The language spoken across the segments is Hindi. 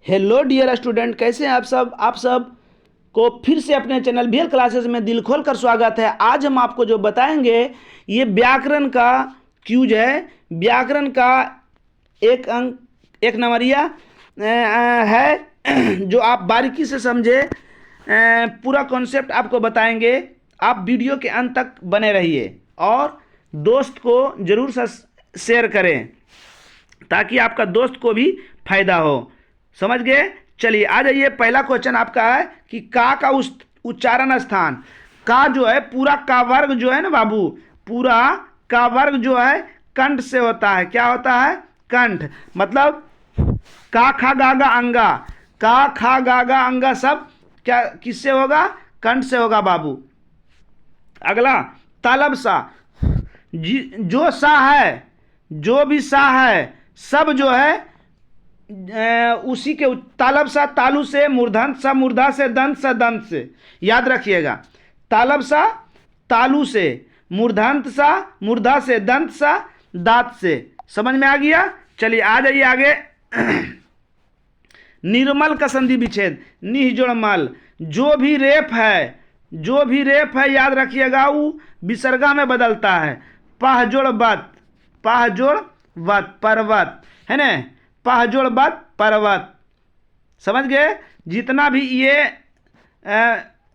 हेलो डियर स्टूडेंट, कैसे हैं आप सब को फिर से अपने चैनल VL क्लासेस में दिल खोल कर स्वागत है। आज हम आपको जो बताएंगे ये व्याकरण का क्यूज है। व्याकरण का एक अंक एक नंबरिया है जो आप बारीकी से समझे। पूरा कॉन्सेप्ट आपको बताएंगे। आप वीडियो के अंत तक बने रहिए और दोस्त को जरूर शेयर करें ताकि आपका दोस्त को भी फायदा हो। समझ गए? चलिए आ जाइए। पहला क्वेश्चन आपका है कि का उच्चारण स्थान। का जो है पूरा का वर्ग जो है ना बाबू, पूरा का वर्ग जो है कंठ से होता है। क्या होता है? कंठ। मतलब का खा गा गा अंगा, का खा गा गा अंगा सब क्या किससे होगा? कंठ से होगा बाबू। अगला तालब सा। जो सा है, जो भी सा है सब जो है उसी के तालब सा तालु से, मूर्धन्य सा मूर्धा से, दंत सा दंत से। याद रखिएगा, तालब सा तालु से, मूर्धन्य सा मूर्धा से, दंत सा दांत से। समझ में आ गया? चलिए आ जाइए आगे। निर्मल का संधि विच्छेद। निह जोड़ मल। जो भी रेप है, जो भी रेप है याद रखिएगा वो विसर्गा में बदलता है। पह जोड़ बत, पह जोड़ वत, पर्वत है ना। पह जोड़ बत पर्वत। समझ गए? जितना भी ये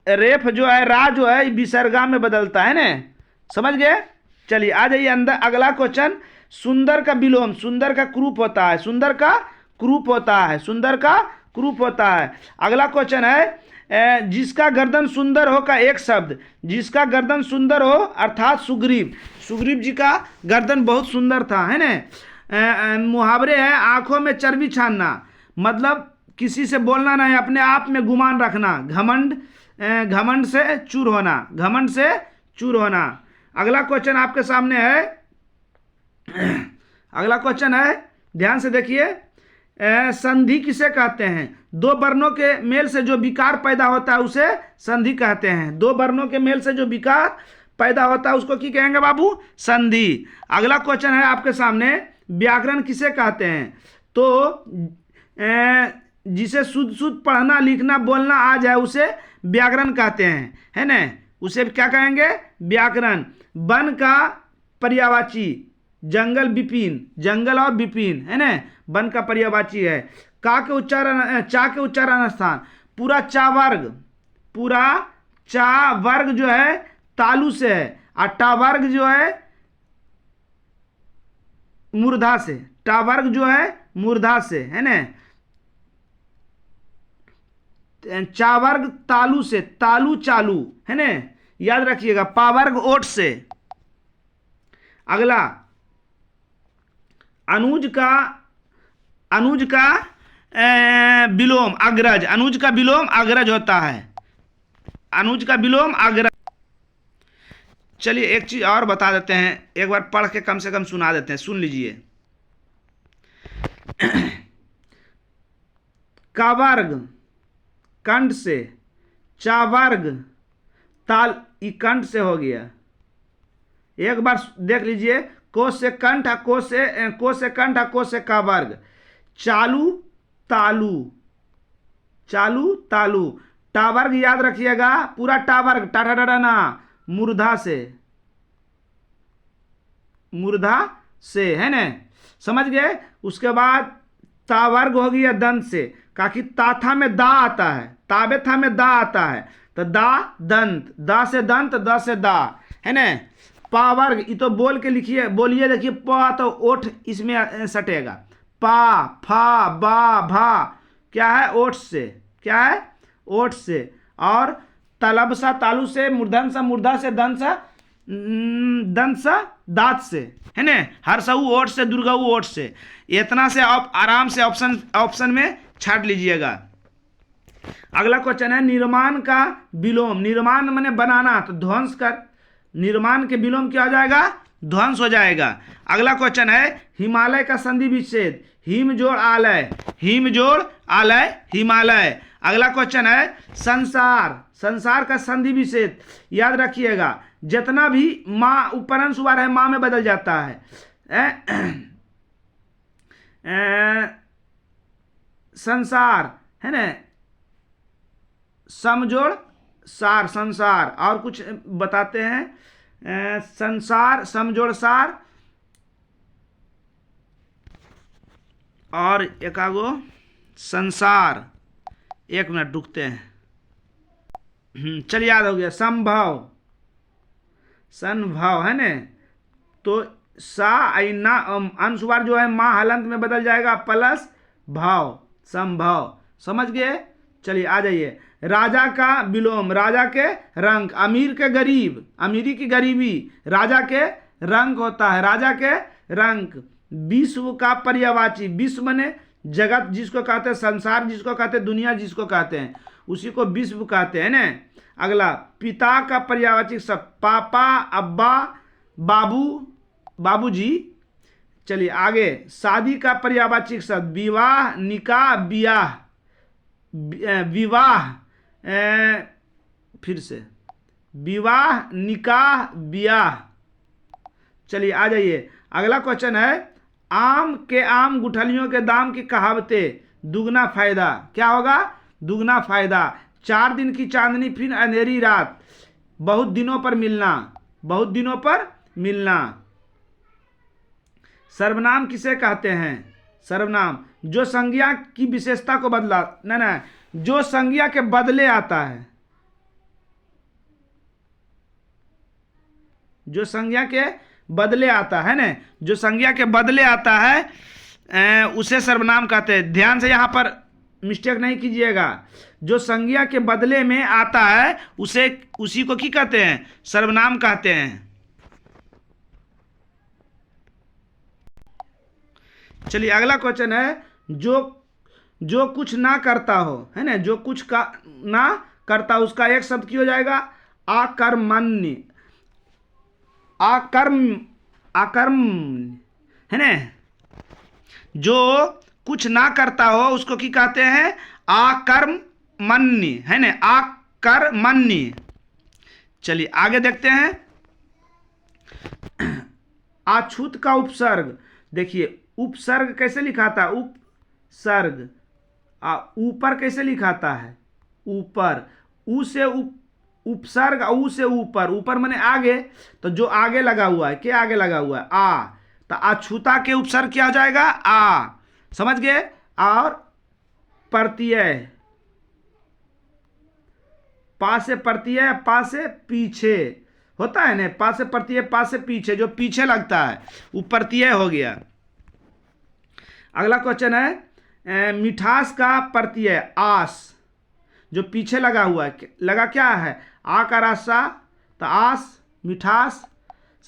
रेफ जो है, रा जो है विसर्गा में बदलता है ना। समझ गए? चलिए आ जाइए अंदर। अगला क्वेश्चन, सुंदर का विलोम। सुंदर का क्रूप होता है, सुंदर का क्रूप होता है, सुंदर का क्रूप होता है। अगला क्वेश्चन है जिसका गर्दन सुंदर हो का एक शब्द। जिसका गर्दन सुंदर हो अर्थात सुग्रीव। सुग्रीव जी का गर्दन बहुत सुंदर था, है ना। मुहावरे है आंखों में चर्बी छानना। मतलब किसी से बोलना नहीं, अपने आप में गुमान रखना। घमंड, घमंड से चूर होना, घमंड से चूर होना। अगला क्वेश्चन आपके सामने है। अगला क्वेश्चन है, ध्यान से देखिए। संधि किसे कहते हैं? दो वर्णों के मेल से जो विकार पैदा होता है उसे संधि कहते हैं। दो वर्णों के मेल से जो विकार पैदा होता है उसको क्या कहेंगे बाबू? संधि। अगला क्वेश्चन है आपके सामने, व्याकरण किसे कहते हैं? तो जिसे शुद्ध शुद्ध पढ़ना लिखना बोलना आ जाए उसे व्याकरण कहते हैं, है ना। उसे क्या कहेंगे? व्याकरण। वन का पर्यायवाची, जंगल विपिन, जंगल और विपिन है ना, वन का पर्यायवाची है। का के उच्चारण, चा के उच्चारण स्थान। पूरा चा वर्ग, पूरा चा वर्ग जो है तालु से है और टा वर्ग जो है मूर्धा से। टा वर्ग जो है मूर्धा से, है ना। चा वर्ग तालु से, तालु चालू है ना। याद रखिएगा। पा वर्ग ओट से। अगला अनुज का विलोम अग्रज। अनुज का विलोम अग्रज होता है। अनुज का विलोम अग्रज। चलिए एक चीज और बता देते हैं, एक बार पढ़ के कम से कम सुना देते हैं, सुन लीजिए। का वर्ग कंठ से, चा वर्ग ताल ई कंठ से हो गया। एक बार देख लीजिए। को से कंठ, को से कंठ, को से का वर्ग। चालू तालू, चालू तालू। टा वर्ग याद रखिएगा, पूरा टा वर्ग टाटा टाटा ना, मूर्धा से, मूर्धा से है ना। समझ गए? उसके बाद ता वर्ग हो गया दंत से। काकि ताथा में दा आता है, ताबे था में दा आता है, तो दा दंत, दा से दंत, दा से दा, है ना। पा वर्ग ये तो बोल के लिखिए, बोलिए देखिए। पा तो ओठ इसमें सटेगा। पा फा बा भा क्या है? ओठ से। क्या है? ओठ से। और तलब सा तालु से, मूर्धन सा मूर्धा से, दंत सा दंत सा दांत से, है ना। हर सहु ओठ से, दुर्गाऊ ओठ से। इतना से आप आराम से ऑप्शन में छाट लीजिएगा। अगला क्वेश्चन है, निर्माण का विलोम। निर्माण माने बनाना, तो ध्वंस कर। निर्माण के विलोम क्या हो जाएगा? ध्वंस हो जाएगा। अगला क्वेश्चन है, हिमालय का संधि विच्छेद। हिम जोड़ आलय, हिम जोड़ आलय हिमालय। अगला क्वेश्चन है, संसार। संसार का संधि विच्छेद याद रखिएगा। जितना भी माँ उपरंश हुआ है माँ में बदल जाता है। संसार है ना, समजोड़ सार संसार, और कुछ बताते हैं संसार समजोड़ सार, और एकागो संसार। एक मिनट रुकते हैं। चलिए याद हो गया, संभव संभव है ना, तो सा ना अनुस्वार जो है माँ हलंत में बदल जाएगा प्लस भाव, संभव। समझ गए? चलिए आ जाइए। राजा का विलोम, राजा के रंक, अमीर के गरीब, अमीरी की गरीबी, राजा के रंक होता है, राजा के रंक। विश्व का पर्यायवाची, विश्व माने जगत जिसको कहते हैं, संसार जिसको कहते हैं, दुनिया जिसको कहते हैं, उसी को विश्व कहते हैं ना। अगला, पिता का पर्यायवाची शब्द, पापा, अब्बा, बाबू, बाबूजी। चलिए आगे, शादी का पर्यायवाची शब्द, विवाह, निकाह, ब्याह, विवाह, फिर से विवाह, निकाह, ब्याह। चलिए आ जाइए, अगला क्वेश्चन है, आम के आम गुठलियों के दाम की कहावतें, दुगना फायदा। क्या होगा? दुगना फायदा। 4 दिन की चांदनी फिर अंधेरी रात, बहुत दिनों पर मिलना, बहुत दिनों पर मिलना। सर्वनाम किसे कहते हैं? सर्वनाम जो संज्ञा की विशेषता को बदला, ना जो संज्ञा के बदले आता है, जो संज्ञा के बदले आता है ना, जो संज्ञा के बदले आता है उसे सर्वनाम कहते हैं। ध्यान से यहाँ पर मिस्टेक नहीं कीजिएगा, जो संज्ञा के बदले में आता है उसे, उसी को क्या कहते हैं? सर्वनाम कहते हैं। चलिए अगला क्वेश्चन है, जो कुछ ना करता हो, है ना, जो कुछ का ना करता, उसका एक शब्द क्यों हो जाएगा? आकर्मण्य, आकर्म है ना, जो कुछ ना करता हो उसको क्या कहते हैं? आकर्मण्य, है ना, आकर्मण्य। चलिए आगे देखते हैं, अछूत का उपसर्ग। देखिए उपसर्ग कैसे लिखा था? उपसर्ग। ऊपर कैसे लिखाता है? ऊपर। ऊ से उपसर्ग, ऊ से ऊपर, ऊपर माने आगे, तो जो आगे लगा हुआ है, क्या आगे लगा हुआ है? आ। तो अछूता के उपसर्ग क्या हो जाएगा? आ। समझ गए? और प्रत्यय, पा से प्रत्यय, पा से पीछे होता है ना, पा से प्रत्यय, पा से पीछे, जो पीछे लगता है वो प्रत्यय हो गया। अगला क्वेश्चन है, मिठास का प्रत्यय आस, जो पीछे लगा हुआ है, लगा क्या है? आ का रास्ता, तो आस, मिठास।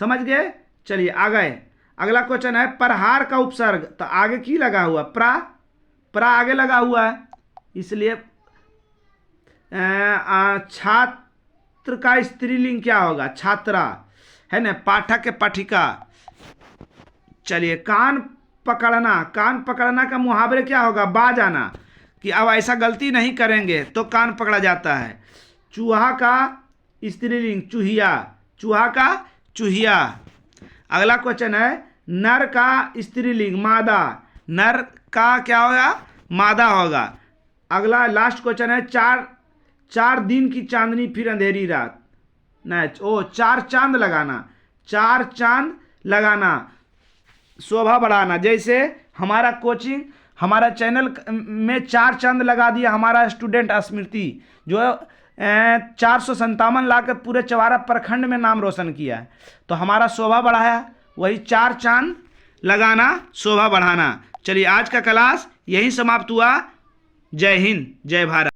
समझ गए? चलिए आ गए। अगला क्वेश्चन है, प्रहार का उपसर्ग, तो आगे की लगा हुआ? प्रा आगे लगा हुआ है, इसलिए छात्र का स्त्रीलिंग क्या होगा? छात्रा, है ना, पाठक के पाठिका। चलिए, कान पकड़ना, कान पकड़ना का मुहावरे क्या होगा? बाज आना, कि अब ऐसा गलती नहीं करेंगे तो कान पकड़ा जाता है। चूहा का स्त्रीलिंग चूहिया, चूहा का चूहिया। अगला क्वेश्चन है, नर का स्त्रीलिंग मादा, नर का क्या होगा? मादा होगा। अगला लास्ट क्वेश्चन है, चार दिन की चांदनी फिर अंधेरी रात, नहीं, 4 चांद लगाना, 4 चांद लगाना, शोभा बढ़ाना। जैसे हमारा कोचिंग, हमारा चैनल में 4 चांद लगा दिया हमारा स्टूडेंट स्मृति, जो 457 लाकर पूरे चवारा प्रखंड में नाम रोशन किया है, तो हमारा शोभा बढ़ाया। वही 4 चांद लगाना, शोभा बढ़ाना। चलिए आज का क्लास यहीं समाप्त हुआ। जय हिंद, जय भारत।